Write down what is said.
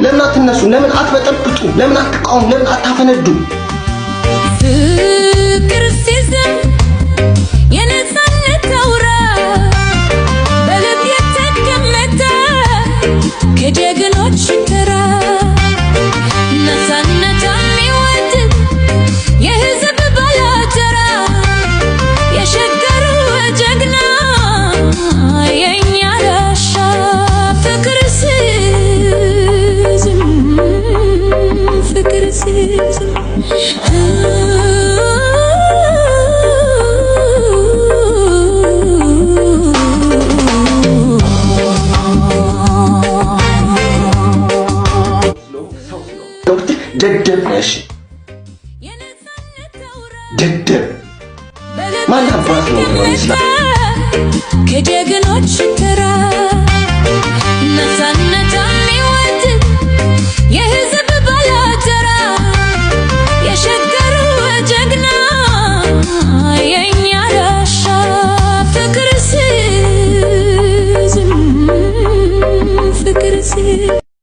ለምን አትነሱ? ለምን አትበጠብጡ? ለምን አትቃወሙ? ለምን አታፈነዱ? ፍቅር ሲዝም የነፃነት አውራ በልብ የተቀመጠ ከጀግኖች ተራ ነፃነት የሚወድ የህዝብ ባላደራ የሸገሩ ጀግና የኛ ጋሻ ፍቅር ሲዝም ፍቅር ሲዝም ደደብ ነሽ ደደብ ማን አባት ነው ይመስላል ከጀግኖች